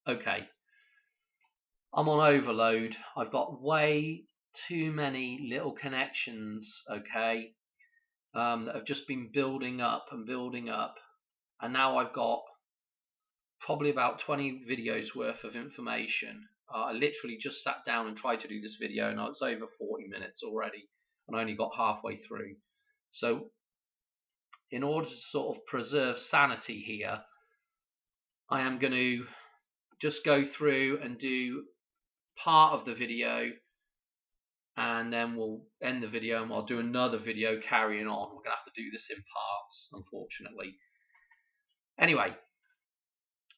Okay, I'm on overload. I've got way too many little connections, okay, that have just been building up and building up. And now I've got probably about 20 videos worth of information. I literally just sat down and tried to do this video, and it's over 40 minutes already, and I only got halfway through. So in order to sort of preserve sanity here, I am going to just go through and do part of the video, and then we'll end the video and I'll do another video carrying on. We're going to have to do this in parts, unfortunately. Anyway,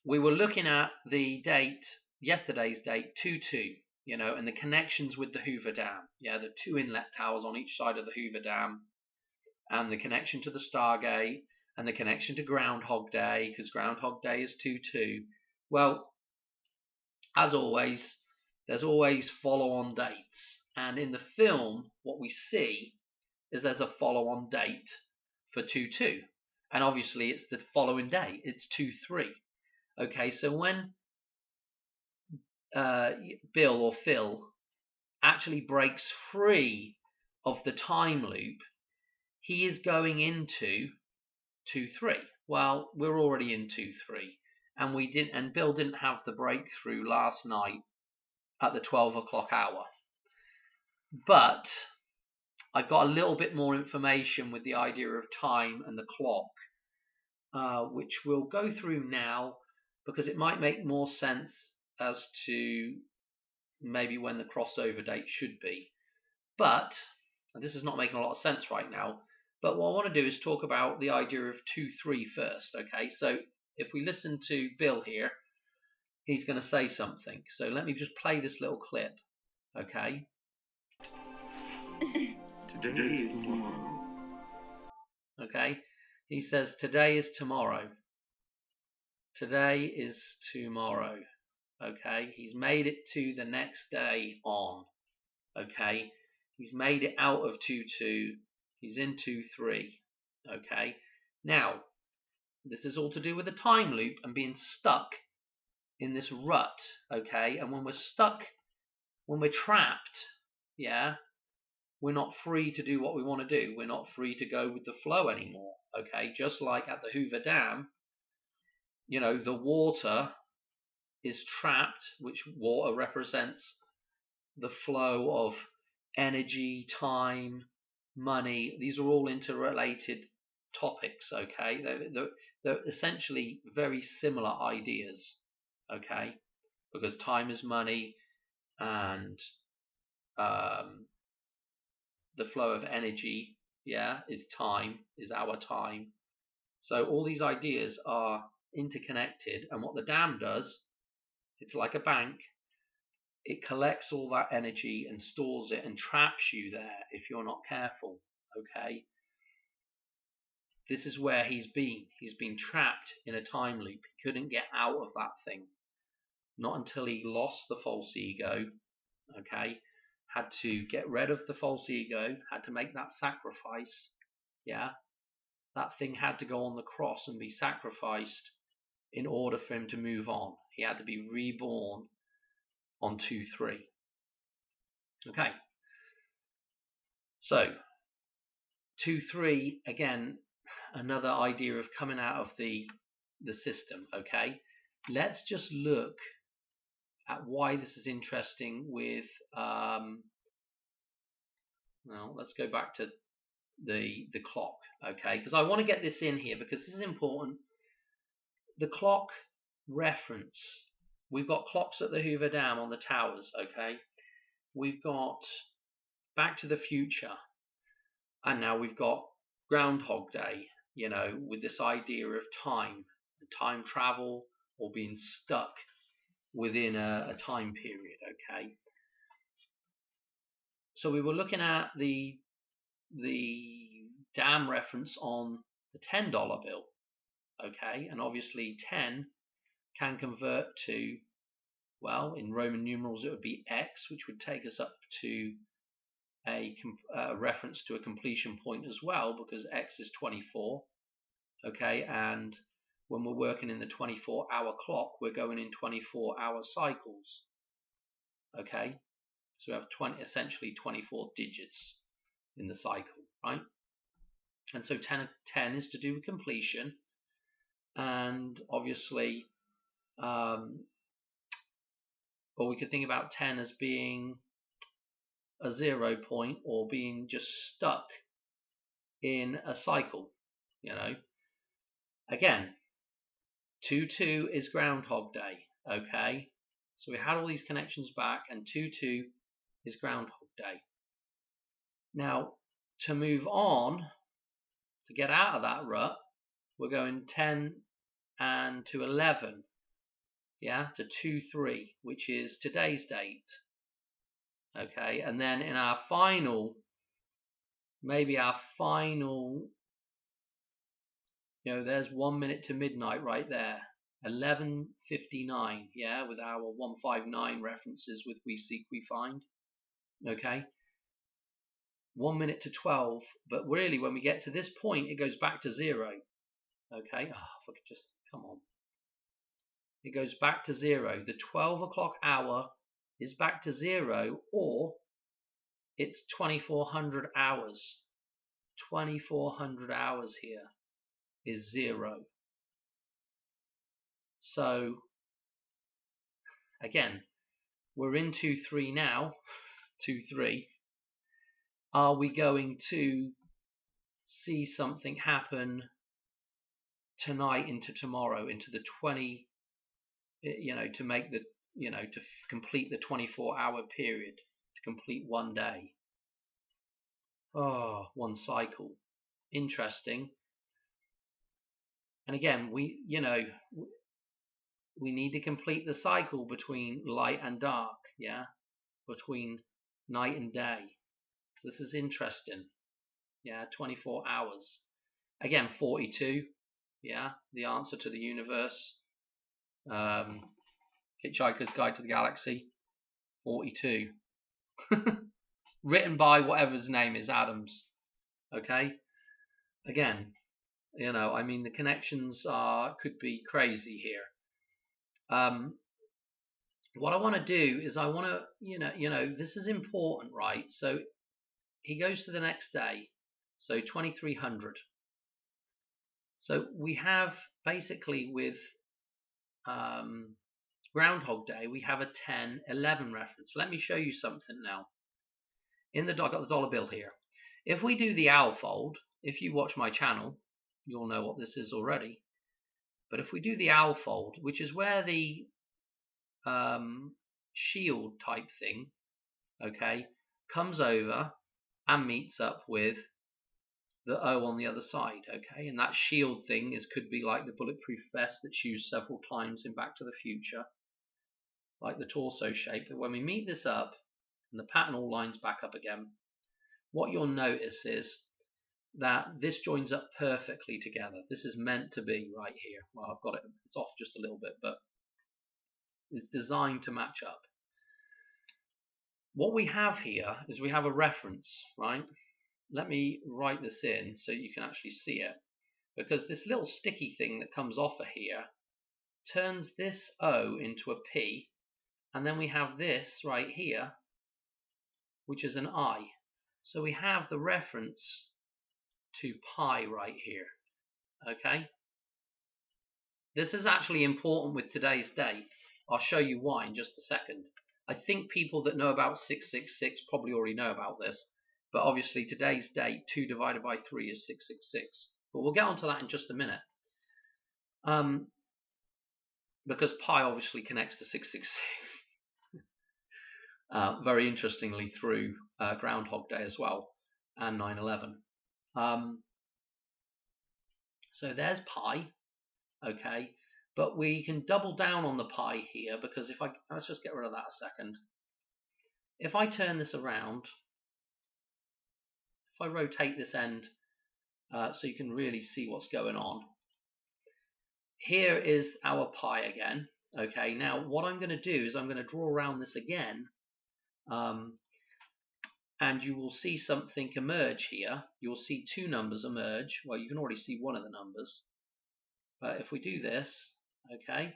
we were looking at the date, yesterday's date, 2/2, and the connections with the Hoover Dam. Yeah, the 2 inlet towers on each side of the Hoover Dam, and the connection to the Stargate, and the connection to Groundhog Day, because Groundhog Day is 2/2. Well, as always, there's always follow-on dates. And in the film, what we see is there's a follow-on date for 2/2. And obviously it's the following day. It's 2/3. Okay, so when Bill or Phil actually breaks free of the time loop, he is going into 2/3. Well, we're already in 2/3, and Bill didn't have the breakthrough last night at the 12 o'clock hour. But I've got a little bit more information with the idea of time and the clock, which we'll go through now, because it might make more sense as to maybe when the crossover date should be. But, and this is not making a lot of sense right now, but what I want to do is talk about the idea of 2/3 first. Okay, so if we listen to Bill here, he's going to say something. So let me just play this little clip. Okay. Today is tomorrow. Okay, he says today is tomorrow. Today is tomorrow. Okay, he's made it to the next day on. Okay, he's made it out of 2/2. He's in 2/3. Okay, now this is all to do with the time loop and being stuck in this rut. Okay, and when we're stuck, when we're trapped, yeah, we're not free to do what we want to do. We're not free to go with the flow anymore. Okay, just like at the Hoover Dam, the water is trapped, which water represents the flow of energy, time, money. These are all interrelated topics. Okay, they're essentially very similar ideas. Okay, because time is money, and the flow of energy, is time, is our time. So all these ideas are interconnected, and what the dam does, it's like a bank. It collects all that energy and stores it and traps you there if you're not careful. Okay, this is where he's been. He's been trapped in a time loop. He couldn't get out of that thing, not until he lost the false ego. Okay, had to get rid of the false ego, had to make that sacrifice. Yeah, that thing had to go on the cross and be sacrificed in order for him to move on. He had to be reborn on 2/3. Okay, so 2/3, again, another idea of coming out of the system. Okay, let's just look at why this is interesting with well, let's go back to the clock. Okay, because I want to get this in here because this is important. The clock reference. We've got clocks at the Hoover Dam on the towers. Okay, we've got Back to the Future, and now we've got Groundhog Day, with this idea of time travel, or being stuck within a time period. Okay, so we were looking at the dam reference on the $10 bill. Okay, and obviously 10 can convert to, well, in Roman numerals it would be X, which would take us up to a reference to a completion point as well, because X is 24. Okay, and when we're working in the 24-hour clock, we're going in 24-hour cycles. Okay, so we have essentially 24 digits in the cycle, right? And so 10 is to do with completion, and obviously, or we could think about 10 as being a 0 point, or being just stuck in a cycle. Again, 2-2 is Groundhog Day. Okay, so we had all these connections back, and 2-2 is Groundhog Day. Now, to move on, to get out of that rut, we're going 10 and to 11, to 2-3, which is today's date. Okay, and then in our final, there's 1 minute to midnight right there, 11:59, with our 159 references with we seek, we find. Okay, 1 minute to 12, but really when we get to this point, it goes back to 0. Okay, if I could just, come on. It goes back to 0. The 12 o'clock hour is back to 0, or it's 2400 hours. 2400 hours here is 0. So again, we're in 2-3 now. 2-3. Are we going to see something happen tonight into tomorrow, into the 20, to make the, to complete the 24-hour period, to complete one day? One cycle. Interesting. And again, we need to complete the cycle between light and dark, between night and day. So this is interesting. 24 hours. Again, 42, the answer to the universe. Hitchhiker's Guide to the Galaxy, 42. Written by whatever his name is, Adams. Okay? Again, the connections could be crazy here. What I want to do is I want to, this is important, right? So he goes to the next day, so 2300. So we have basically with Groundhog Day, we have a 10-11 reference. Let me show you something now. I've got the dollar bill here. If we do the owl fold, if you watch my channel, you'll know what this is already. But if we do the owl fold, which is where the shield type thing, comes over and meets up with the O on the other side, and that shield thing could be like the bulletproof vest that's used several times in Back to the Future, like the torso shape. But when we meet this up and the pattern all lines back up again, what you'll notice is that this joins up perfectly together. This is meant to be right here. Well, I've got it, it's off just a little bit, but it's designed to match up. What we have here is we have a reference, right? Let me write this in so you can actually see it, because this little sticky thing that comes off of here turns this O into a P, and then we have this right here, which is an I. So we have the reference to pi right here. Okay, this is actually important with today's date. I'll show you why in just a second. I think people that know about 666 probably already know about this, but obviously today's date, 2 divided by 3 is 666. But we'll get onto that in just a minute. Because pi obviously connects to 666. Very interestingly through Groundhog Day as well, and 9/11. So there's pi, okay, but we can double down on the pi here, because let's just get rid of that a second. If I turn this around, if I rotate this end so you can really see what's going on, here is our pi again. Okay, now what I'm going to do is I'm going to draw around this again, and you will see something emerge here. You'll see two numbers emerge. Well, you can already see one of the numbers. But if we do this, okay,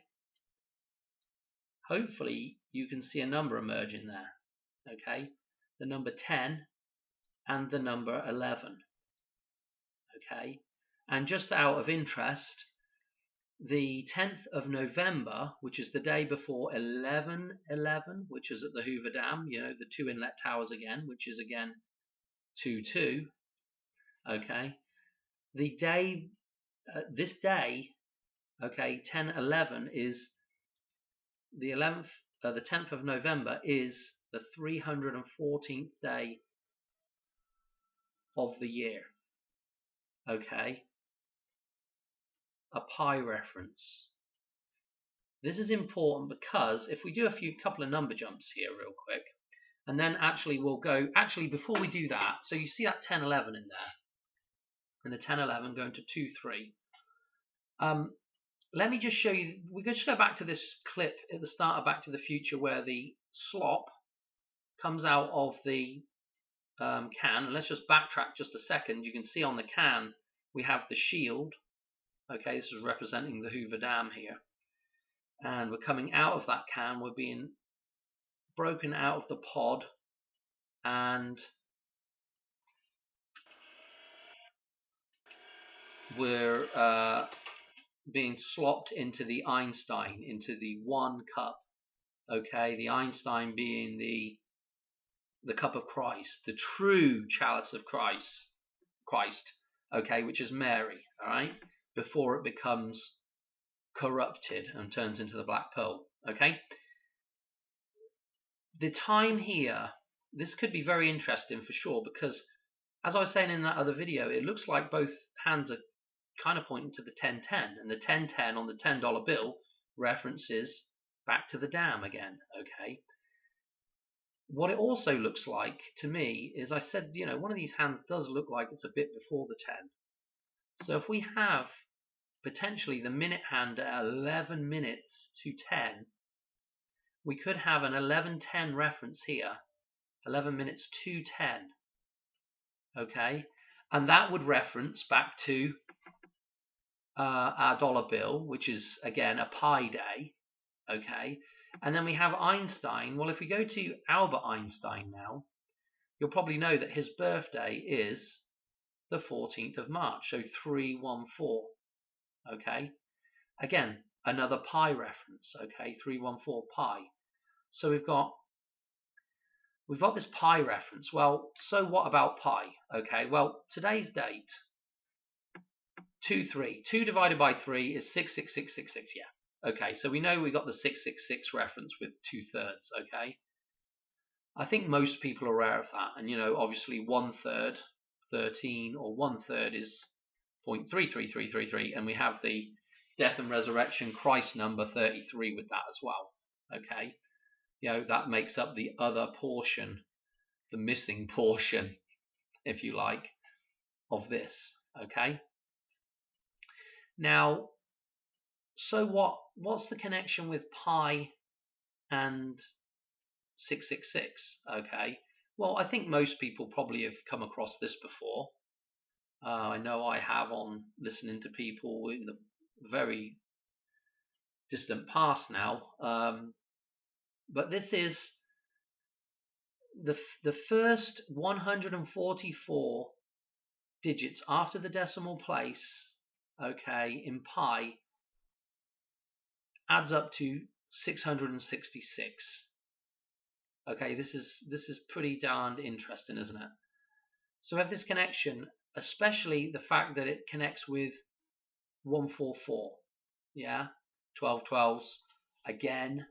hopefully you can see a number emerging there, okay, the number 10 and the number 11, okay. And just out of interest, the 10th of November, which is the day before 11/11, which is at the Hoover Dam, you know, the two inlet towers again, which is again 2/2, okay. The day, this day, okay, 10/11 is the 11th, the 10th of November is the 314th day of the year, okay. A pi reference. This is important because if we do a couple of number jumps here real quick, and then actually we'll go, actually before we do that, so you see that 10/11 in there, and the 10/11 going to 2/3. Let me just show you, we can just go back to this clip at the start of Back to the Future where the slop comes out of the can, and let's just backtrack just a second. You can see on the can we have the shield, okay, this is representing the Hoover Dam here, and we're coming out of that can, we're being broken out of the pod, and we're being slopped into the Einstein, into the one cup, okay, the Einstein being the cup of Christ, the true chalice of Christ, okay, which is Mary, all right, before it becomes corrupted and turns into the black pearl, okay. The time here, this could be very interesting for sure, because as I was saying in that other video, it looks like both hands are kind of pointing to the 1010, and the 1010 on the $10 bill references back to the dam again, okay. What it also looks like to me is, I said, you know, one of these hands does look like it's a bit before the 10. So if we have potentially the minute hand at 11 minutes to 10, we could have an 11:10 reference here, 11 minutes to 10, okay, and that would reference back to our dollar bill, which is again a pi day, okay. And then we have Einstein. Well, if we go to Albert Einstein now, you'll probably know that his birthday is the 14th of March, so 314, okay. Again, another pi reference, okay, 314 pi. So we've got this pi reference. Well, so what about pi? Okay, well, today's date, 2 divided by 3 is 66666, yeah. Okay, so we know we got the 666 reference with 2/3, okay. I think most people are aware of that, and you know, obviously 1/3, 13, or 1/3 is 0.33333, and we have the death and resurrection Christ number 33 with that as well, okay. You know, that makes up the other portion, the missing portion, if you like, of this, okay. Now, so what's the connection with pi and 666? Okay, well, I think most people probably have come across this before. I know I have, on listening to people in the very distant past now. But this is the first 144 digits after the decimal place, okay, in pi adds up to 666. Okay, this is pretty darned interesting, isn't it? So we have this connection, especially the fact that it connects with 144, yeah, 12 12s. Again,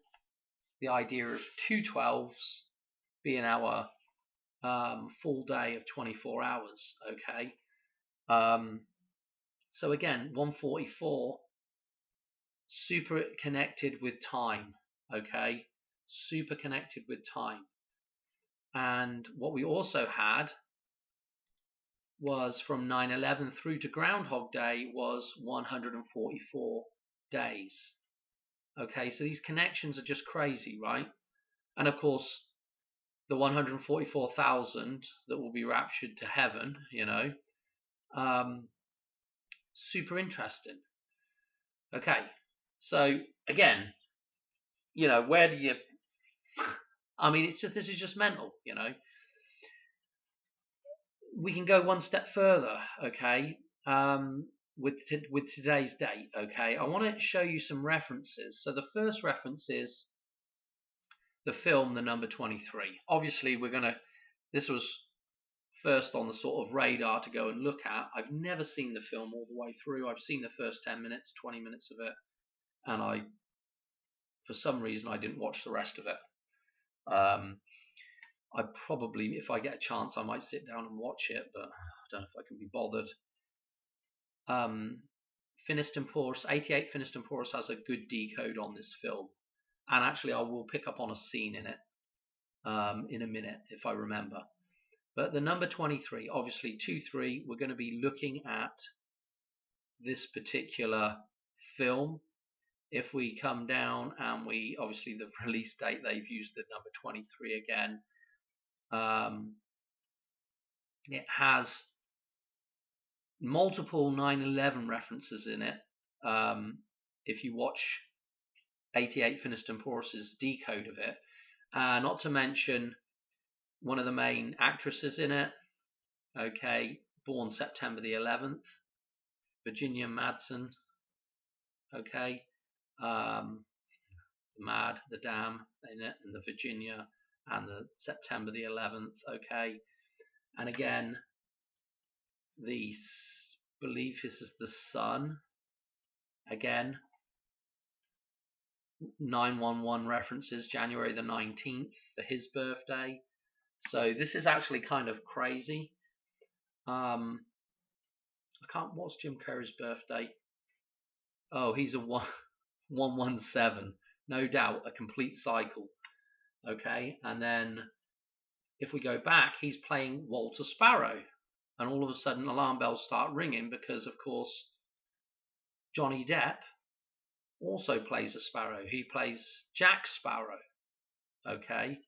the idea of 2 12s being our full day of 24 hours, okay. So again, 144, super connected with time, okay, super connected with time. And what we also had was from 9/11 through to Groundhog Day was 144 days. Okay, so these connections are just crazy, right? And of course, the 144,000 that will be raptured to heaven, you know, super interesting. Okay, so again, where do you? I mean, this is just mental. We can go one step further. Okay, with today's date. Okay, I want to show you some references. So the first reference is the film, The Number 23. Obviously, this was first on the sort of radar to go and look at. I've never seen the film all the way through. I've seen the first 10 minutes, 20 minutes of it, and for some reason, I didn't watch the rest of it. I probably, if I get a chance, I might sit down and watch it, but I don't know if I can be bothered. Finished and Porous, 88 Finished and Porous has a good decode on this film, and actually I will pick up on a scene in it in a minute if I remember. But the number 23, obviously 2-3, we're going to be looking at this particular film. If we come down and obviously the release date, they've used the number 23 again. It has multiple 9/11 references in it. If you watch 88 Finished and Porous's decode of it, not to mention one of the main actresses in it, okay, born September the 11th, Virginia Madsen, okay, Mad, the Dam in it, and the Virginia, and the September the 11th, okay, and again, believe this is the Sun, again, 911 references, January the 19th for his birthday. So this is actually kind of crazy. What's Jim Carrey's birthday? Oh, he's a 117. No doubt, a complete cycle. Okay, and then if we go back, he's playing Walter Sparrow. And all of a sudden, alarm bells start ringing because, of course, Johnny Depp also plays a Sparrow. He plays Jack Sparrow, okay,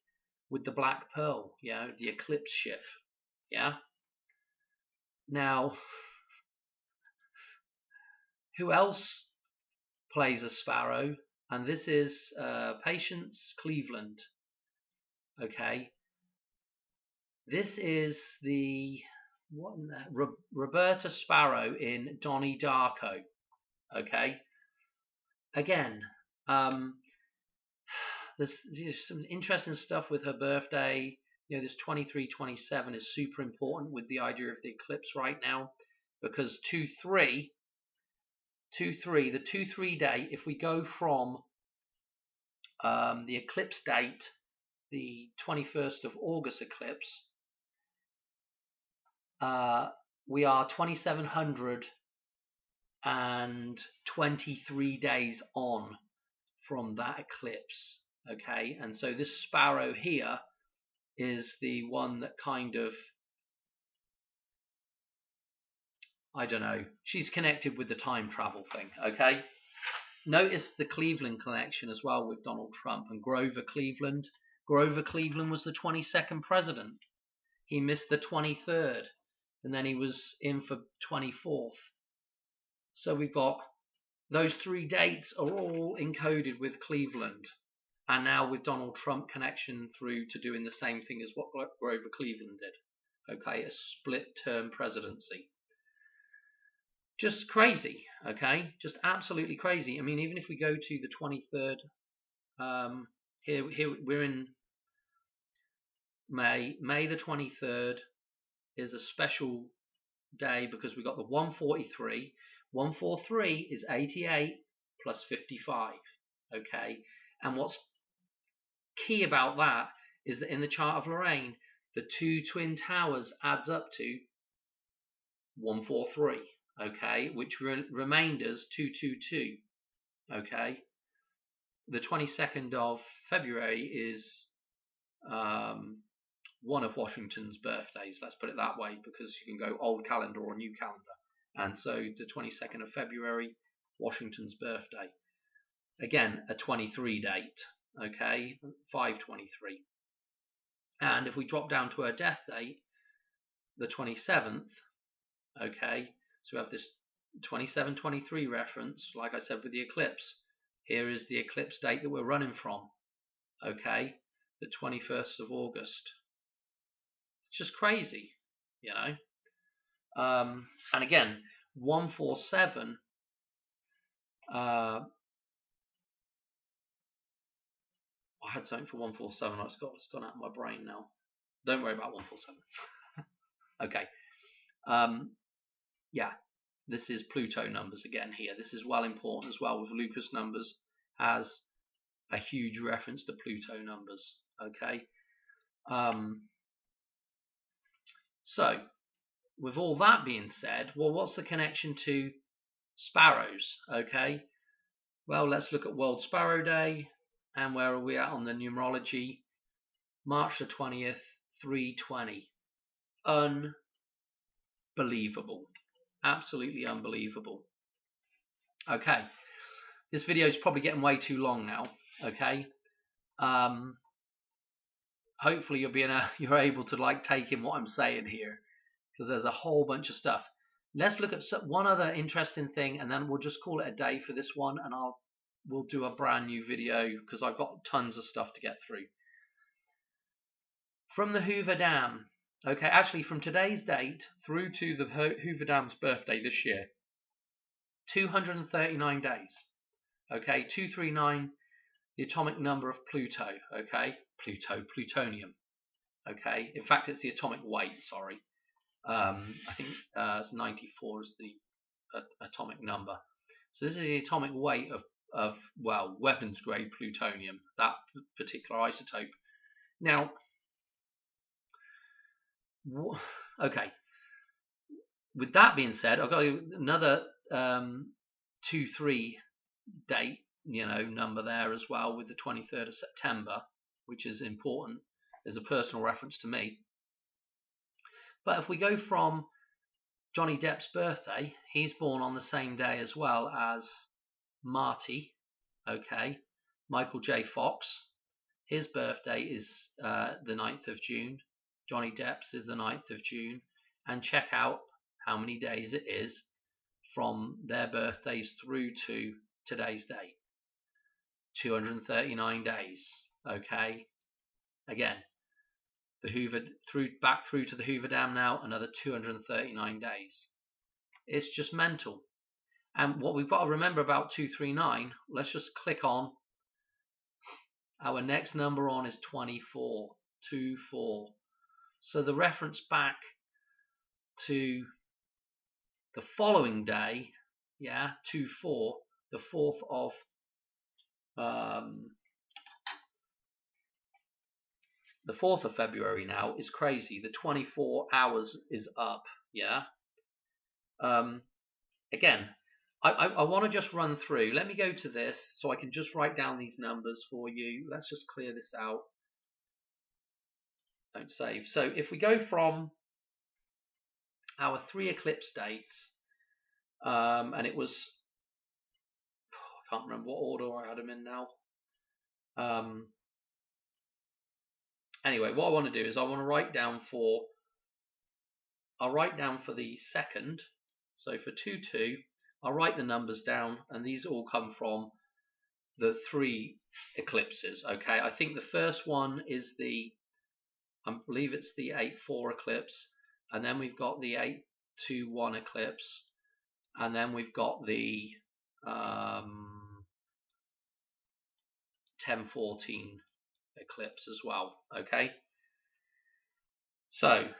with the Black Pearl, the Eclipse ship, yeah. Now, who else plays a Sparrow? And this is Patience Cleveland, okay. This is Roberta Sparrow in Donnie Darko, okay. Again, there's some interesting stuff with her birthday. This 23/27 is super important with the idea of the eclipse right now, because 2-3, the 2-3 day, if we go from the eclipse date, the 21st of August eclipse, we are 2,723 days on from that eclipse, okay. And so this Sparrow here is the one that kind of, I don't know, she's connected with the time travel thing, okay. Notice the Cleveland connection as well with Donald Trump and Grover Cleveland. Grover Cleveland was the 22nd president. He missed the 23rd, and then he was in for 24th. So we've got those 3 dates are all encoded with Cleveland, and now with Donald Trump connection through to doing the same thing as what Grover Cleveland did. Okay, a split-term presidency. Just crazy, okay? Just absolutely crazy. I mean, even if we go to the 23rd, here we're in May. May the 23rd is a special day because we got the 143. 143 is 88 plus 55, okay? And what's key about that is that in the chart of Lorraine, the 2 twin towers adds up to 143, okay, which remainders 222, okay. The 22nd of February is one of Washington's birthdays, let's put it that way, because you can go old calendar or new calendar. And so the 22nd of February, Washington's birthday. Again, a 23 date, okay, 523. And if we drop down to her death date, the 27th, okay, so we have this 2723 reference, like I said with the eclipse. Here is the eclipse date that we're running from. Okay, the 21st of August. It's just crazy, you know. And again, 147. I had something for 147. It's gone out of my brain now. Don't worry about 147. Okay. Yeah, this is Pluto numbers again here. This is well important as well, with Lucas numbers has a huge reference to Pluto numbers. Okay. So with all that being said, well, what's the connection to sparrows? Okay. Well, let's look at World Sparrow Day. And where are we at on the numerology? March the 20th, 320. Unbelievable. Absolutely unbelievable. Okay. This video is probably getting way too long now. Okay. Hopefully you're able to like take in what I'm saying here, because there's a whole bunch of stuff. Let's look at one other interesting thing, and then we'll just call it a day for this one, and we'll do a brand new video because I've got tons of stuff to get through. From the Hoover Dam, okay, actually from today's date through to the Hoover Dam's birthday this year, 239 days. Okay, 239, the atomic number of Pluto. Okay, plutonium. Okay, in fact it's the atomic weight. Sorry, I think it's 94 is the atomic number. So this is the atomic weight of well, weapons grade plutonium, that particular isotope. Now, okay. With that being said, I've got another 2-3 date, number there as well, with the 23rd of September, which is important as a personal reference to me. But if we go from Johnny Depp's birthday, he's born on the same day as well as Marty, okay, Michael J. Fox. His birthday is the 9th of June. Johnny Depp's is the 9th of June. And check out how many days it is from their birthdays through to today's date. 239 days. Okay. Again, back through to the Hoover Dam now, another 239 days. It's just mental. And what we've got to remember about 239, let's just click on. Our next number on is 24. 24. So the reference back to the following day, 24, the 4th of the 4th of February now is crazy. The 24 hours is up. Again, I want to just run through. Let me go to this so I can just write down these numbers for you. Let's just clear this out. Don't save. So if we go from our 3 eclipse dates, and it was, I can't remember what order I had them in now. Anyway, what I want to do is I want to write down I'll write down for the second. So for 2-2, I'll write the numbers down, and these all come from the 3 eclipses. Okay, I think the first one is I believe it's the 8-4 eclipse, and then we've got the 8-2-1 eclipse, and then we've got the 10-14 eclipse as well. Okay, so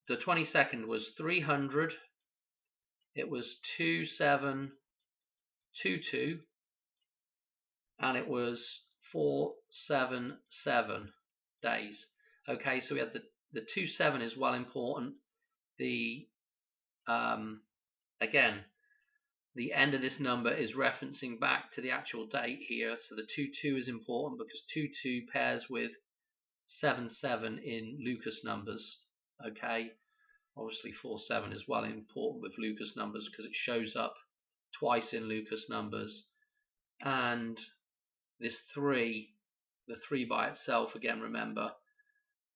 the 22nd was 300, it was 2722, and it was 477 days. Okay, so we had the 27 is well important. The again, the end of this number is referencing back to the actual date here. So the 22 is important because 22 pairs with 77 in Lucas numbers. Okay, obviously 47 is well important with Lucas numbers because it shows up twice in Lucas numbers. And this 3, the 3 by itself, again, remember,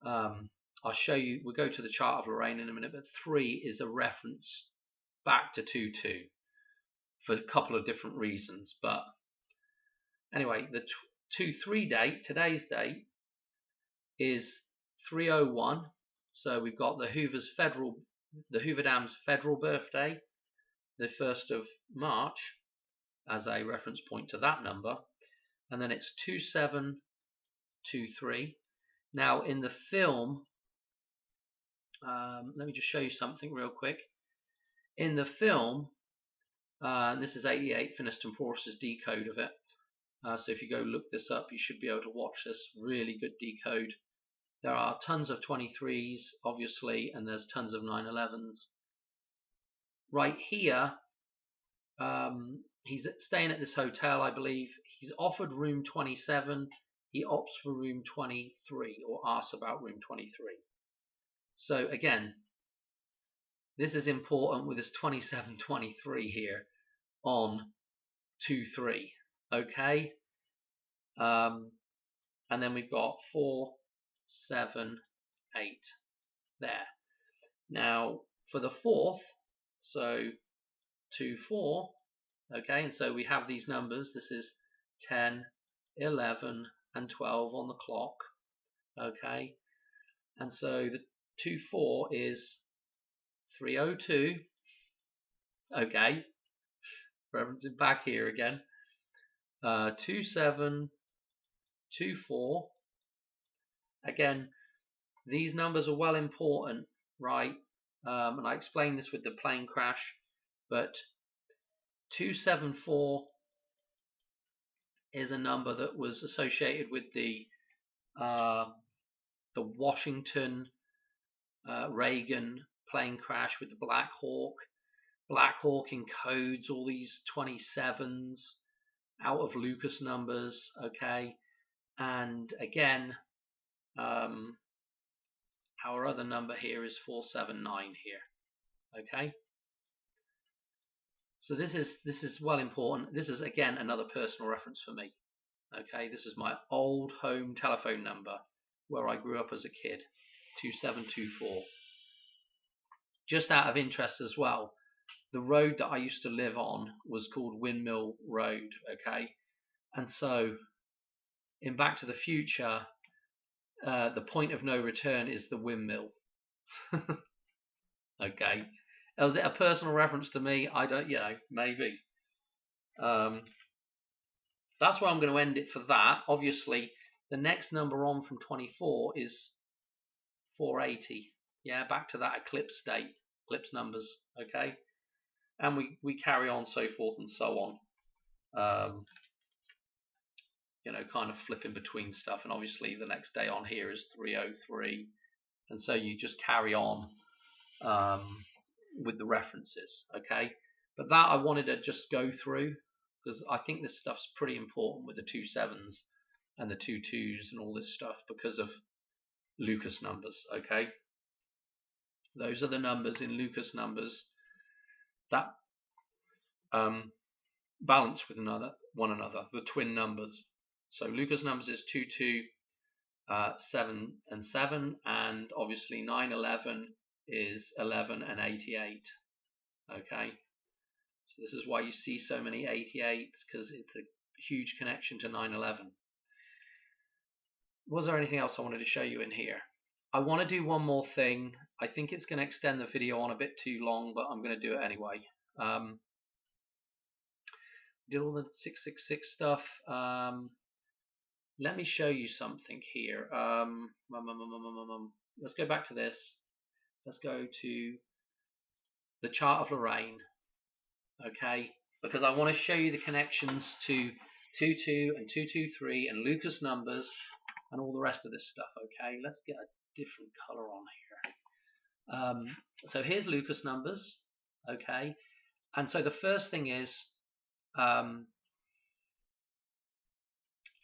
I'll show you, we'll go to the chart of Lorraine in a minute, but 3 is a reference back to 2-2 for a couple of different reasons. But anyway, the 2-3 date, today's date, is 301. So we've got the Hoover Dam's federal birthday, the 1st of March, as a reference point to that number, and then it's 2723. Now in the film, let me just show you something real quick. In the film, this is 88 Finiston Porus's decode of it. So if you go look this up, you should be able to watch this really good decode. There are tons of 23s, obviously, and there's tons of 911s. Right here, he's staying at this hotel, I believe. He's offered room 27. He opts for room 23, or asks about room 23. So again, this is important with this 2723 here on 2-3. Okay. And then we've got 4, 7, 8 there. Now for the 4th, so 2-4, okay, and so we have these numbers. This is 10, 11, and 12 on the clock, okay, and so the 2-4 is 302, okay, referencing back here again, 27, 24. Again, these numbers are well important, right? And I explained this with the plane crash, but 274 is a number that was associated with the Washington Reagan plane crash with the Black Hawk. Black Hawk encodes all these 27s out of Lucas numbers, okay? And again, our other number here is 479 here, okay? So this is well important. This is again another personal reference for me, okay? This is my old home telephone number where I grew up as a kid, 2724. Just out of interest as well, the road that I used to live on was called Windmill Road, okay? And so in Back to the Future, the point of no return is the windmill. Okay. Was it a personal reference to me? I don't, maybe. That's where I'm going to end it for that. Obviously, the next number on from 24 is 480. Yeah, back to that eclipse date, eclipse numbers. Okay. And we carry on, so forth and so on. Kind of flipping between stuff. And obviously the next day on here is 303. And so you just carry on with the references, okay? But that I wanted to just go through because I think this stuff's pretty important with the 2-7s and the 2-2s and all this stuff because of Lucas numbers, okay? Those are the numbers in Lucas numbers that balance with one another, the twin numbers. So Lucas numbers is 2-2, 7 and 7, and obviously 9-11 is 11 and 88. Okay, so this is why you see so many 88s, because it's a huge connection to 9/11. Was there anything else I wanted to show you in here? I want to do one more thing. I think it's going to extend the video on a bit too long, but I'm going to do it anyway. Did all the 666 stuff. Let me show you something here. Let's go back to this. Let's go to the chart of Lorraine. Okay, because I want to show you the connections to 2-2 and 2-2-3 and Lucas numbers and all the rest of this stuff. Okay, let's get a different color on here. So here's Lucas numbers. Okay, and so the first thing is,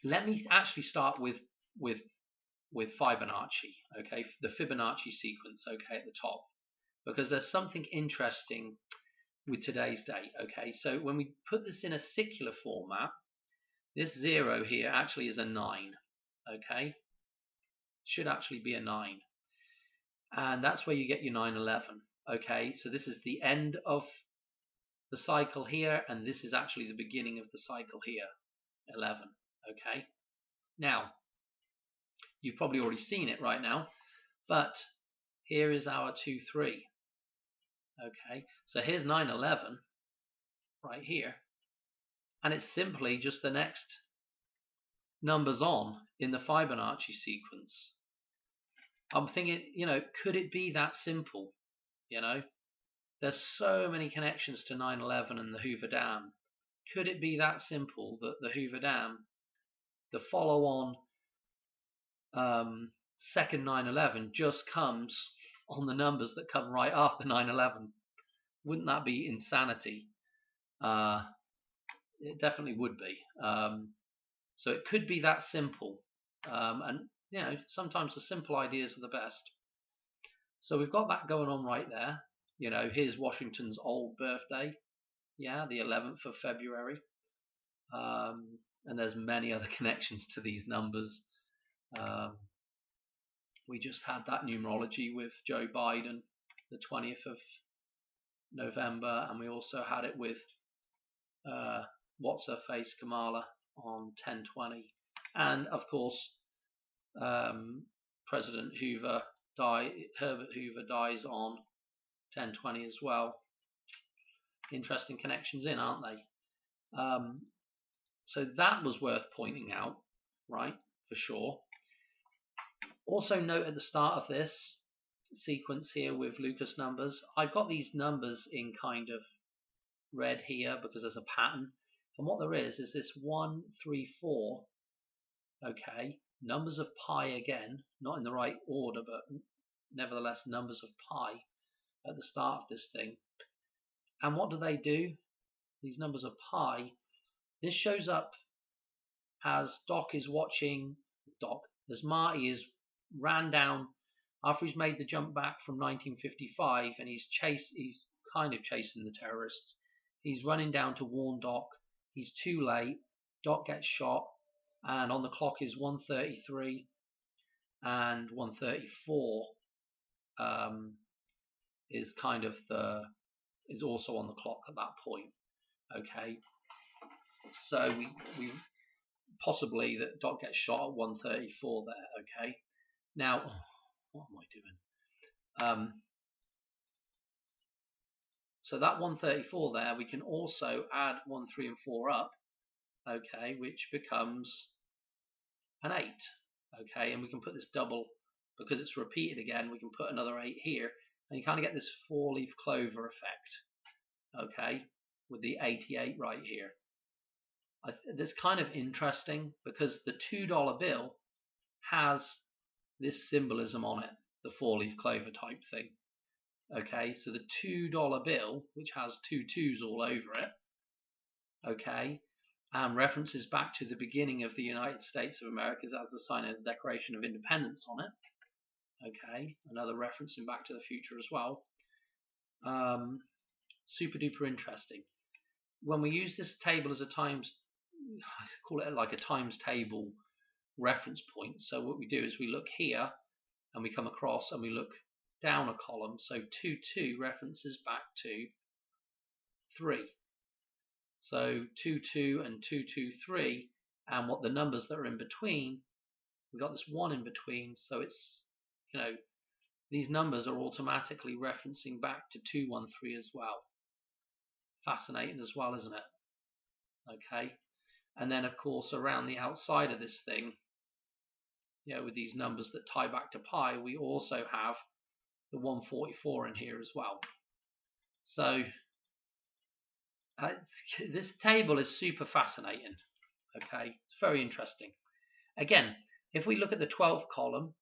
let me actually start with Fibonacci. Okay, the Fibonacci sequence. Okay, at the top, because there's something interesting with today's date. Okay, so when we put this in a secular format, this 0 here actually is a 9. Okay, should actually be a 9, and that's where you get your 9/11. Okay, so this is the end of the cycle here, and this is actually the beginning of the cycle here, 11. Okay, now you've probably already seen it right now, but here is our 2-3. Okay, so here's 9-11 right here, and it's simply just the next numbers on in the Fibonacci sequence. I'm thinking, could it be that simple? There's so many connections to 9/11 and the Hoover Dam. Could it be that simple that the Hoover Dam, the follow-on second 9/11, just comes on the numbers that come right after 9/11? Wouldn't that be insanity? It definitely would be. So it could be that simple. And sometimes the simple ideas are the best. So we've got that going on right there. Here's Washington's old birthday. Yeah, the 11th of February. And there's many other connections to these numbers. We just had that numerology with Joe Biden, the 20th of November, and we also had it with what's her face, Kamala, on 10/20, and of course President Herbert Hoover dies on 10/20 as well. Interesting connections aren't they? So that was worth pointing out, right, for sure. Also note at the start of this sequence here with Lucas numbers, I've got these numbers in kind of red here because there's a pattern, and what there is this 1, 3, 4, okay, numbers of pi again, not in the right order, but nevertheless numbers of pi at the start of this thing. And what do? These numbers of pi, this shows up as Doc is watching, as Marty is ran down after he's made the jump back from 1955, and he's kind of chasing the terrorists. He's running down to warn Doc. He's too late. Doc gets shot, and on the clock is 1:33 and 1:34 is also on the clock at that point. Okay, so we possibly that Doc gets shot at 1:34 there. Okay, now what am I doing? So that 1:34 there, we can also add 1, 3, and 4 up, okay, which becomes an 8, okay, and we can put this double, because it's repeated again, we can put another 8 here, and you kind of get this 4-leaf clover effect, okay, with the 88 right here. That's kind of interesting because the $2 bill has this symbolism on it, the 4-leaf clover type thing. Okay, so the $2 bill, which has 2 2s all over it, okay, and references back to the beginning of the United States of America as the sign of the Declaration of Independence on it. Okay, another referencing back to the future as well. Super duper interesting. When we use this table as a times, I call it like a times table reference point. So what we do is we look here and we come across and we look down a column. So 2 2 references back to 3. So 2 2 and 2 2 3, and what the numbers that are in between, we've got this 1 in between, so it's, these numbers are automatically referencing back to 2 1 3 as well. Fascinating as well, isn't it? Okay, and then of course around the outside of this thing, with these numbers that tie back to pi, we also have the 144 in here as well. So this table is super fascinating. Okay, it's very interesting. Again, if we look at the 12th column,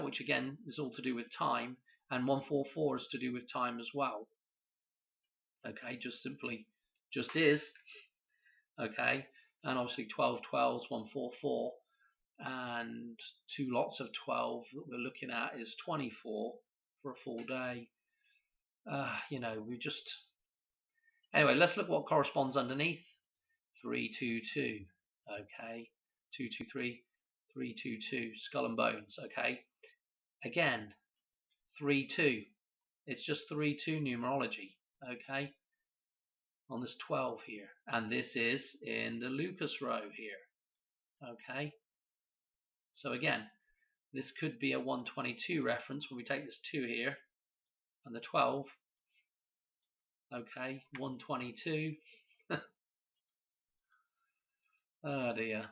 which again is all to do with time, and 144 is to do with time as well. Okay, just is. Okay, and obviously 12 12s, 144, and 2 lots of 12 that we're looking at is 24 for a full day. Anyway, let's look what corresponds underneath. 3 2 2. Okay, 2 2 3 3 2 2. Skull and bones. Okay, again 3 2. It's just 3 2 numerology. Okay, on this 12 here, and this is in the Lucas row here. Okay, so again, this could be a 122 reference when we take this 2 here and the 12. Okay, 122. Oh dear.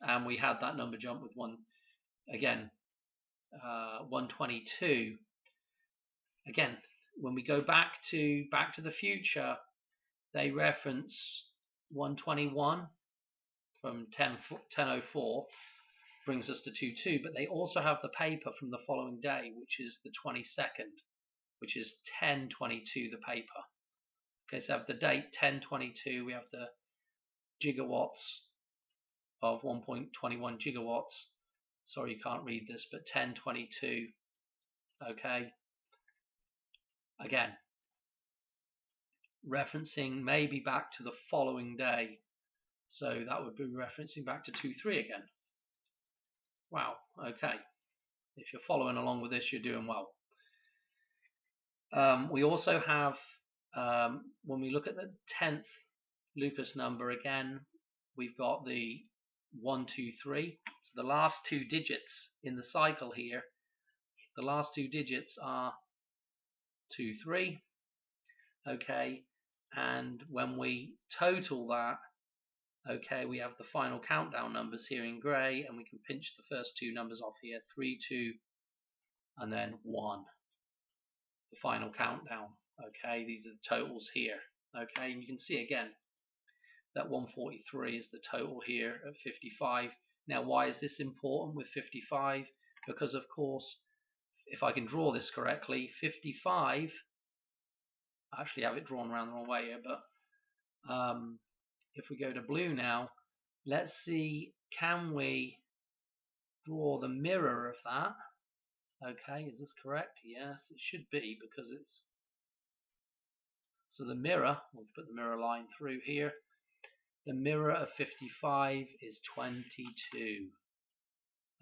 And we had that number jump with 122. Again, when we go back to the Future, they reference 121 from 1004, brings us to 22, but they also have the paper from the following day, which is the 22nd, which is 1022, the paper. Okay, so have the date 1022, we have the gigawatts of 1.21 gigawatts. Sorry, you can't read this, but 1022. Okay, again, referencing maybe back to the following day, so that would be referencing back to 23 again. Wow, okay, if you're following along with this, you're doing well. We also have, when we look at the 10th Lucas number again, we've got the 123. So the last 2 digits in the cycle here, the last 2 digits are 23. Okay, and when we total that, okay, we have the final countdown numbers here in grey, and we can pinch the first 2 numbers off here, 3, 2, and then 1. The final countdown. Okay, these are the totals here. Okay, and you can see again that 143 is the total here at 55. Now, why is this important with 55? Because of course, if I can draw this correctly, 55, I actually have it drawn around the wrong way here, but if we go to blue now, let's see, can we draw the mirror of that? Okay, is this correct? Yes, it should be, because it's, so the mirror, we'll put the mirror line through here. The mirror of 55 is 22.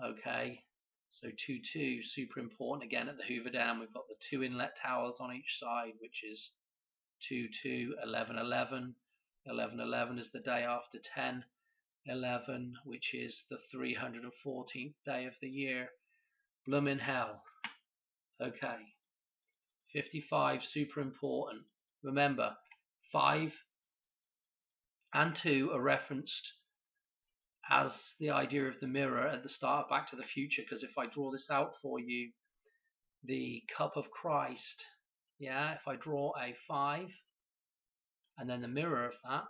Okay, so 22, super important. Again, at the Hoover Dam, we've got the 2 inlet towers on each side, which is 22, 11, 11. 11, 11 is the day after 10, 11, which is the 314th day of the year. Bloomin' hell. Okay, 55, super important. Remember, 5 and 2 are referenced as the idea of the mirror at the start of Back to the Future, because if I draw this out for you, the cup of Christ, yeah, if I draw a 5 and then the mirror of that,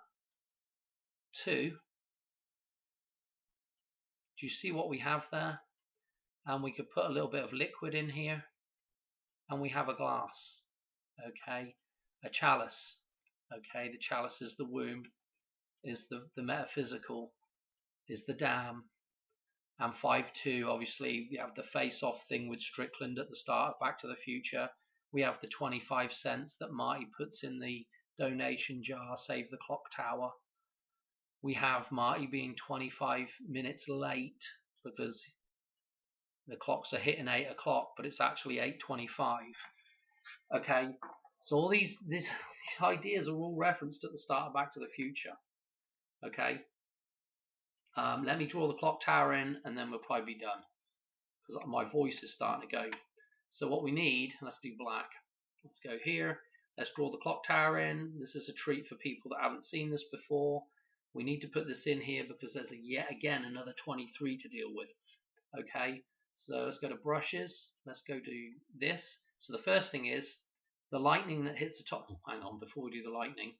2, do you see what we have there? And we could put a little bit of liquid in here, and we have a glass. Okay, a chalice. Okay, the chalice is the womb, is the metaphysical, is the dam. And 5-2, obviously, we have the face-off thing with Strickland at the start of Back to the Future. We have the 25 cents that Marty puts in the donation jar, Save the Clock Tower. We have Marty being 25 minutes late because the clocks are hitting 8 o'clock, but it's actually 8:25. Okay, so all these ideas are all referenced at the start of Back to the Future. Okay, let me draw the clock tower in, and then we'll probably be done, because my voice is starting to go. So what we need, let's do black. Let's go here. Let's draw the clock tower in. This is a treat for people that haven't seen this before. We need to put this in here because there's yet again another 23 to deal with. Okay, so let's go to brushes. Let's go to this. So the first thing is the lightning that hits the top. Oh, hang on, before we do the lightning,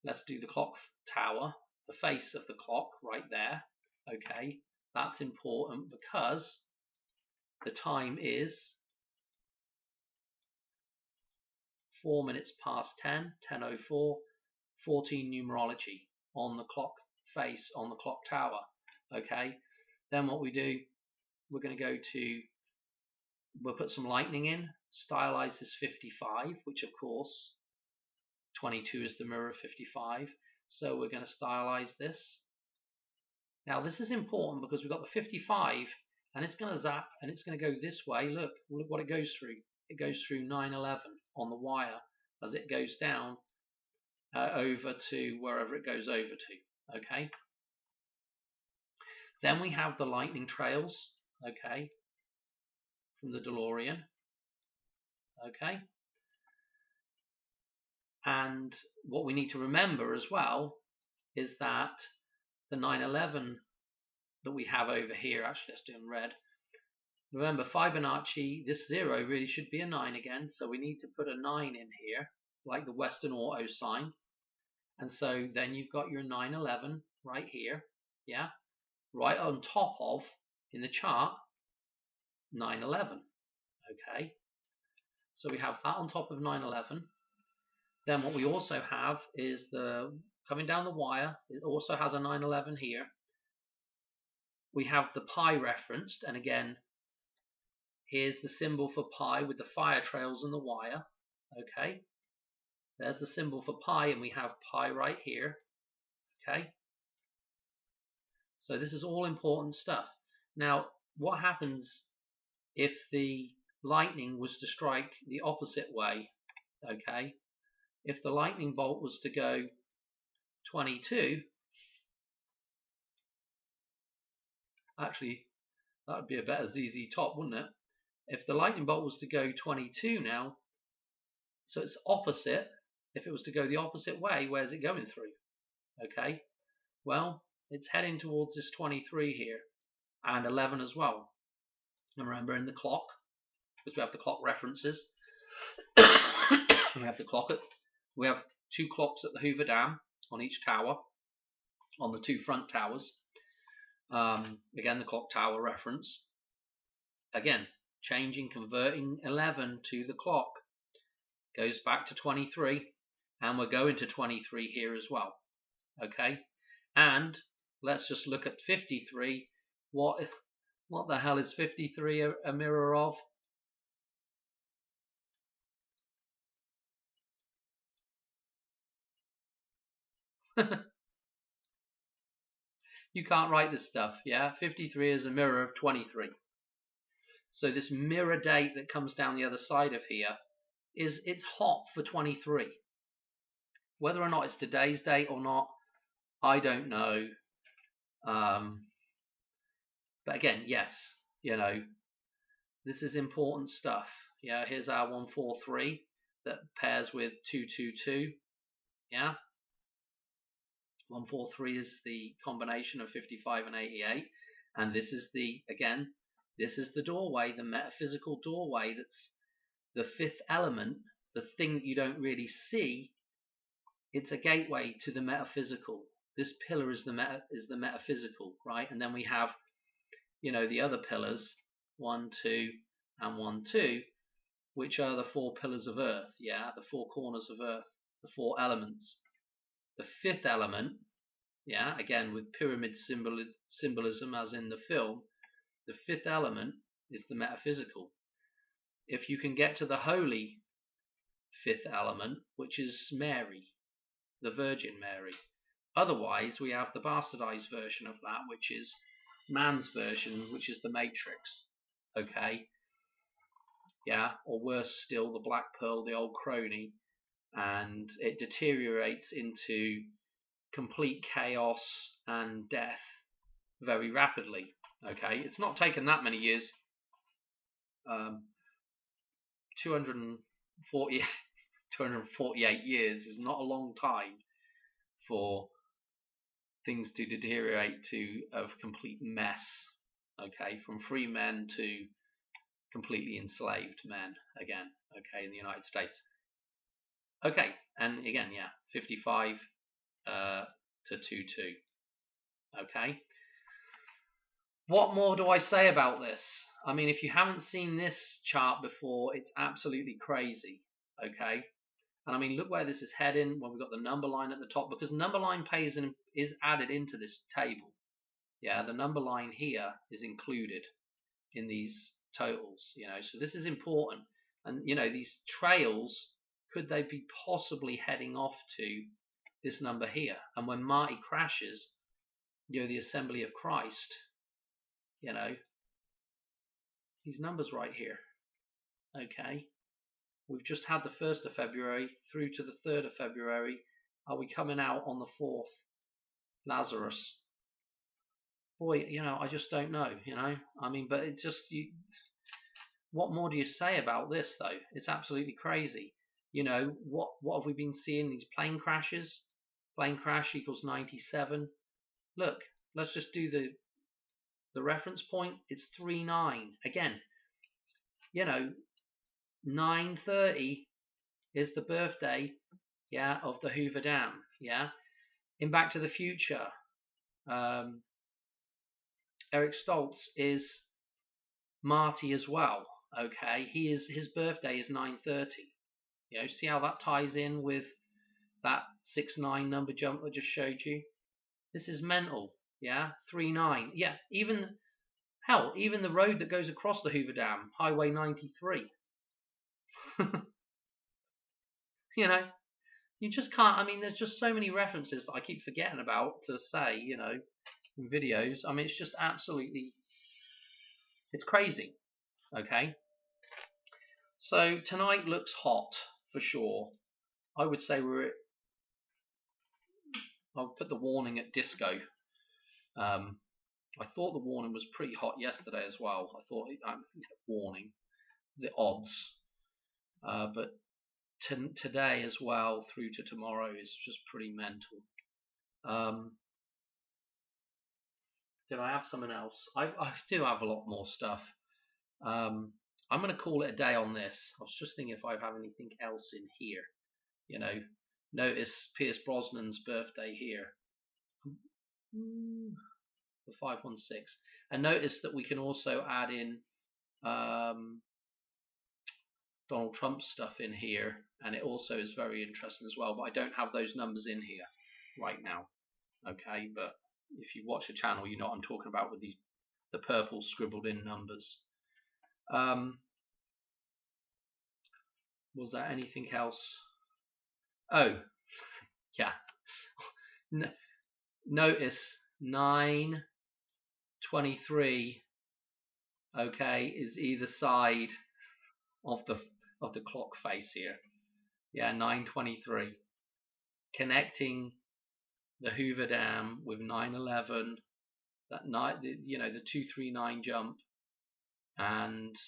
let's do the clock tower, the face of the clock right there. Okay, that's important because the time is 4 minutes past 10, 10:04, 14 numerology on the clock face on the clock tower. Okay, then what we do, we're going to go to, we'll put some lightning in, stylize this 55, which of course 22 is the mirror of 55. So we're going to stylize this. Now this is important because we've got the 55 and it's going to zap and it's going to go this way. Look what it goes through. It goes through 911 on the wire as it goes down, over to wherever it goes over to. Okay. Then we have the lightning trails. Okay. From the DeLorean. Okay. And what we need to remember as well is that the 911 that we have over here, actually let's do in red. Remember, Fibonacci, this 0 really should be a 9 again, so we need to put a 9 in here, like the Western Auto sign. And so then you've got your 911 right here, yeah, right on top of, in the chart, 911, okay. So we have that on top of 911. Then what we also have is the, coming down the wire, it also has a 911 here. We have the pi referenced, and again, here's the symbol for pi with the fire trails and the wire. Okay, there's the symbol for pi, and we have pi right here. Okay, so this is all important stuff. Now, what happens if the lightning was to strike the opposite way? Okay, if the lightning bolt was to go 22, actually, that would be a better ZZ top, wouldn't it? If the lightning bolt was to go 22 now, so it's opposite. If it was to go the opposite way, where's it going through? Okay, well, it's heading towards this 23 here, and 11 as well. And remember, in the clock, because we have the clock references, we have two clocks at the Hoover Dam on each tower, on the two front towers. Again, the clock tower reference. Again, changing, converting 11 to the clock. Goes back to 23, and we're going to 23 here as well. Okay, and let's just look at 53. What the hell is 53 a mirror of? You can't write this stuff, yeah? 53 is a mirror of 23. So this mirror date that comes down the other side of here it's hot for 23. Whether or not it's today's date or not, I don't know. But again, yes, you know, this is important stuff. Yeah, here's our 143 that pairs with 222. Yeah, 143 is the combination of 55 and 88, and this is this is the doorway, the metaphysical doorway. That's the fifth element, the thing that you don't really see. It's a gateway to the metaphysical. This pillar is the metaphysical, right? And then we have, you know, the other pillars, 1, 2, and 1, 2, which are the four pillars of Earth. Yeah, the four corners of Earth, the four elements. The fifth element, yeah, again with pyramid symbolism as in the film, the fifth element is the metaphysical. If you can get to the holy fifth element, which is Mary, the Virgin Mary. Otherwise, we have the bastardized version of that, which is man's version, which is the Matrix. Okay? Yeah, or worse still, the Black Pearl, the old crony, and it deteriorates into complete chaos and death very rapidly. Okay, it's not taken that many years. 248 years is not a long time for things to deteriorate to a complete mess. Okay, from free men to completely enslaved men again. Okay, in the United States. Okay, and again, yeah, 55 to 22. Okay. What more do I say about this? I mean, if you haven't seen this chart before, it's absolutely crazy. Okay. And I mean, look where this is heading when we've got the number line at the top, because number line is added into this table. Yeah, the number line here is included in these totals, you know, so this is important. And, you know, these trails, could they be possibly heading off to this number here? And when Marty crashes, you know, the assembly of Christ, you know, these numbers right here. Okay. We've just had the 1st of February through to the 3rd of February. Are we coming out on the 4th? Lazarus. Boy, I just don't know, I mean, but it just, what more do you say about this, though? It's absolutely crazy. What have we been seeing? These plane crashes. Plane crash equals 97. Look, let's just do the reference point. It's 39. Again, 9:30 is the birthday, of the Hoover Dam. In Back to the Future, Eric Stoltz is Marty as well. Okay, his birthday is 9:30. See how that ties in with that 6-9 number jump I just showed you. This is mental. 3-9. Even the road that goes across the Hoover Dam, Highway 93. You just can't. I mean, there's just so many references that I keep forgetting about to say, in videos. I mean, it's just absolutely, it's crazy. Okay. So tonight looks hot for sure. I would say I'll put the warning at disco. I thought the warning was pretty hot yesterday as well. I thought warning, the odds, but today as well through to tomorrow is just pretty mental. Did I have something else? I do have a lot more stuff. I'm going to call it a day on this. I was just thinking if I have anything else in here. Notice Pierce Brosnan's birthday here. The 516. And notice that we can also add in Donald Trump's stuff in here, and it also is very interesting as well, but I don't have those numbers in here right now. Okay, but if you watch the channel, you know what I'm talking about with the purple scribbled in numbers. Was there anything else? Oh, yeah. Notice 9:23. Okay, is either side of the clock face here. 9:23. Connecting the Hoover Dam with 9/11. That night, the 239 jump, and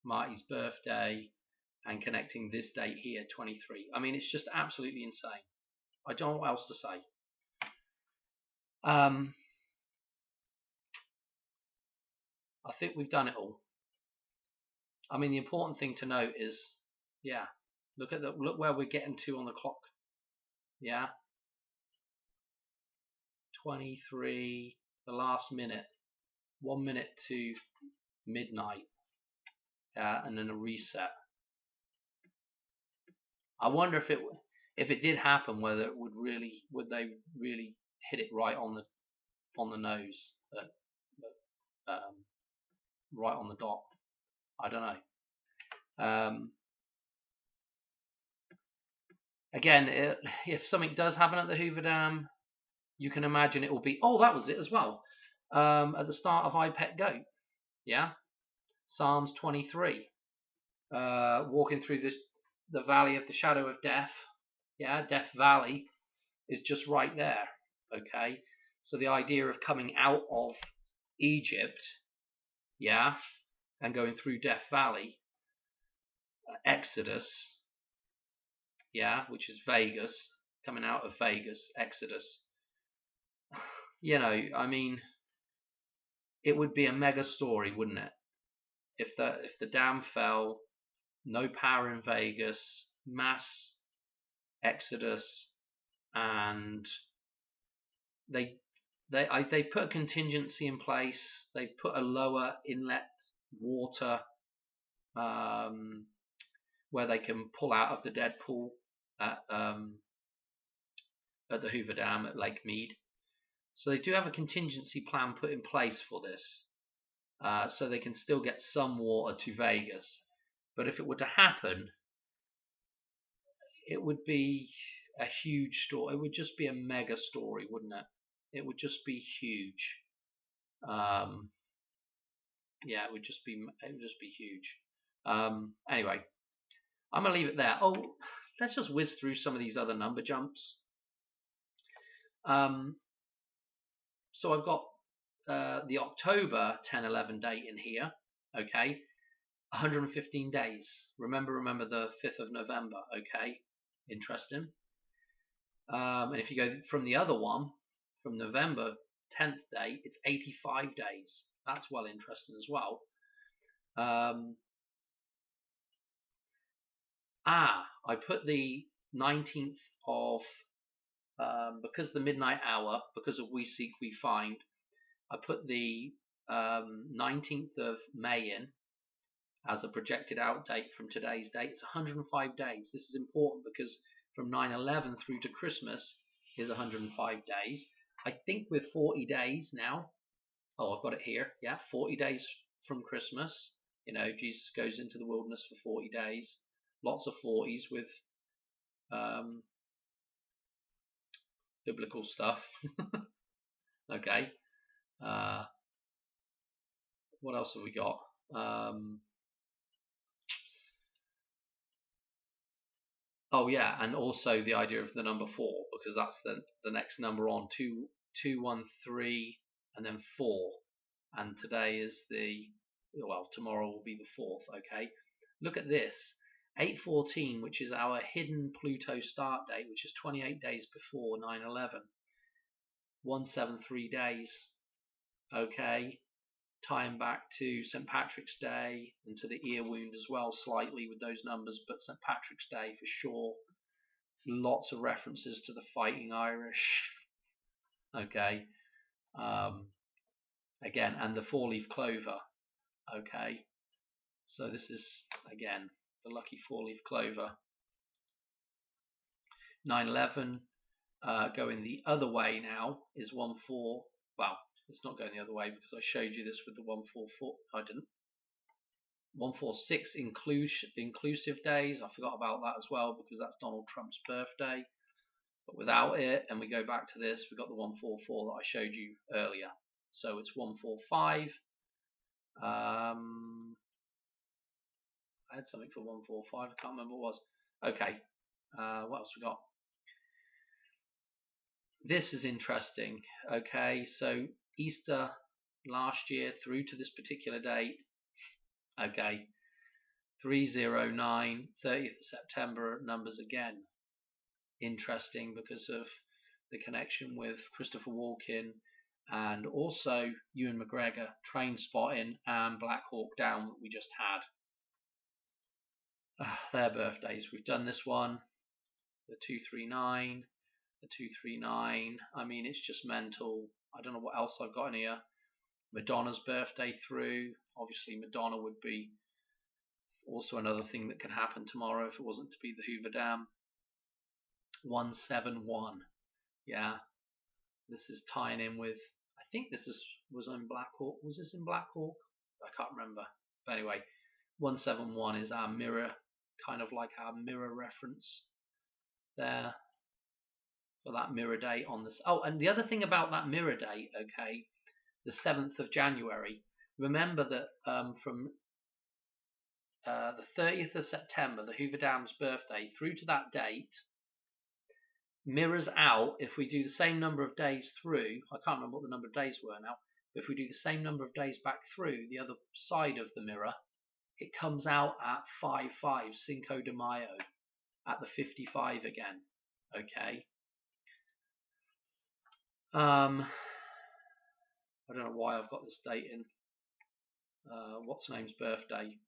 Marty's birthday, and connecting this date here, 23. I mean, it's just absolutely insane. I don't know what else to say. I think we've done it all. I mean, the important thing to note is, look where we're getting to on the clock. 23, the last minute, 1 minute to midnight, and then a reset. I wonder if it did happen, whether it would they really hit it right on the nose, right on the dot. I don't know. Again, if something does happen at the Hoover Dam, you can imagine it will be. Oh, that was it as well. At the start of I Pet Goat, Psalms 23. Walking through the valley of the shadow of death. Death Valley is just right there. Okay, so the idea of coming out of Egypt, and going through Death Valley, Exodus, which is Vegas, coming out of Vegas, Exodus. I mean, it would be a mega story, wouldn't it? If the dam fell, no power in Vegas, mass exodus, and they put a contingency in place. They put a lower inlet water where they can pull out of the dead pool at the Hoover Dam at Lake Mead. So they do have a contingency plan put in place for this, so they can still get some water to Vegas. But if it were to happen, it would be a huge story. It would just be a mega story, wouldn't it? It would just be huge. It would just be huge. Anyway, I'm gonna leave it there. Oh, let's just whiz through some of these other number jumps. Um, so I've got the October 10-11 date in here. Okay, 115 days. Remember the 5th of November. Okay, interesting. And if you go from the other one, from November 10th day, it's 85 days. That's well interesting as well. I put the 19th of, because the midnight hour, because of We Seek, We Find, I put the 19th of May in as a projected out date from today's date. It's 105 days. This is important because from 9/11 through to Christmas is 105 days. I think we're 40 days now. Oh, I've got it here. Yeah, 40 days from Christmas. You know, Jesus goes into the wilderness for 40 days. Lots of 40s with um, biblical stuff. Okay. Uh, what else have we got? Oh yeah, and also the idea of the number 4, because that's the next number on 2, 2, 1, 3, and then 4. And today is tomorrow will be the 4th. Okay, look at this, 8/14, which is our hidden Pluto start date, which is 28 days before 9/11. 173 days. Okay, tying back to St. Patrick's Day and to the ear wound as well, slightly with those numbers, but St. Patrick's Day for sure. Lots of references to the Fighting Irish. Okay, again, and the 4-leaf clover. Okay, so this is again the lucky 4-leaf clover. 9/11, going the other way now is 1/4. Well, it's not going the other way because I showed you this with the 1/4. I didn't. 1/4/6 inclusive days. I forgot about that as well because that's Donald Trump's birthday. But without it, and we go back to this, we've got the 1/4/4 that I showed you earlier. So it's 1/4/5. I had something for 1/4/5. I can't remember what it was. Okay. What else we got? This is interesting. Okay, so Easter last year through to this particular date. Okay, 309, 30th of September numbers again. Interesting because of the connection with Christopher Walken and also Ewan McGregor, Train Spotting, and Black Hawk Down that we just had. Their birthdays. We've done this one, the 239, the 239. I mean, it's just mental. I don't know what else I've got in here. Madonna's birthday through. Obviously, Madonna would be also another thing that could happen tomorrow if it wasn't to be the Hoover Dam. 171. Yeah, this is tying in with. I think this was in Black Hawk. Was this in Black Hawk? I can't remember. But anyway, 171 is our mirror, kind of like our mirror reference there for that mirror date on this. Oh, and the other thing about that mirror date, okay, the 7th of January. Remember that from the 30th of September, the Hoover Dam's birthday, through to that date, mirrors out. If we do the same number of days through, I can't remember what the number of days were now, but if we do the same number of days back through the other side of the mirror, it comes out at 5/5, Cinco de Mayo, at the 55 again. Okay. I don't know why I've got this date in. What's her name's birthday?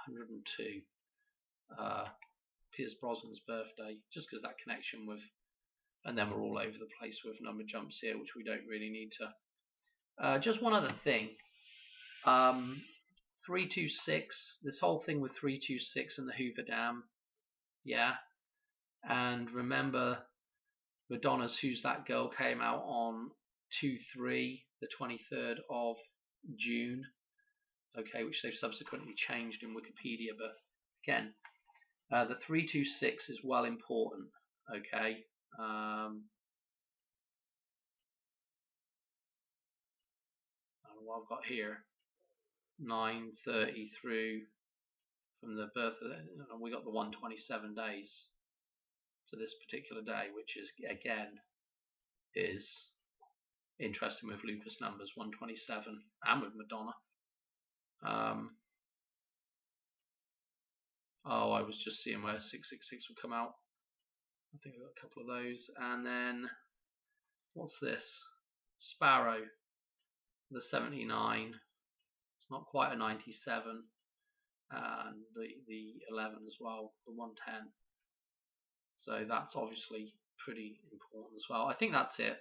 102. Pierce Brosnan's birthday, just because that connection with, and then we're all over the place with number jumps here, which we don't really need to. Just one other thing. 326. This whole thing with 326 and the Hoover Dam. Yeah. And remember, Madonna's Who's That Girl came out on 2/3, the 23rd of June. Okay, which they've subsequently changed in Wikipedia, but again, the 326 is well important. Okay. What I've got here, 9/30 through from the birth of we got the 127 days. to this particular day, which is again is interesting with Lucas numbers 127 and with Madonna. Oh, I was just seeing where 666 would come out. I think I've got a couple of those. And then what's this? Sparrow, the 79. It's not quite a 97. And the 11 as well, the 110. So that's obviously pretty important as well. I think that's it.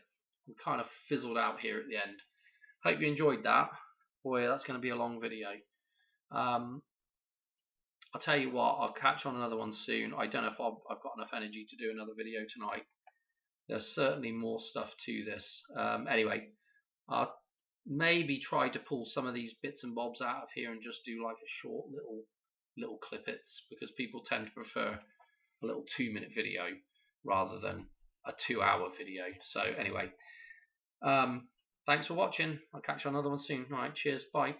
I'm kind of fizzled out here at the end. Hope you enjoyed that. Boy, that's going to be a long video. I'll tell you what, I'll catch on another one soon. I don't know if I've got enough energy to do another video tonight. There's certainly more stuff to this. Anyway, I'll maybe try to pull some of these bits and bobs out of here and just do like a short little clippets, because people tend to prefer a little 2-minute video rather than a 2-hour video. So anyway, thanks for watching. I'll catch you on another one soon. All right, cheers, bye.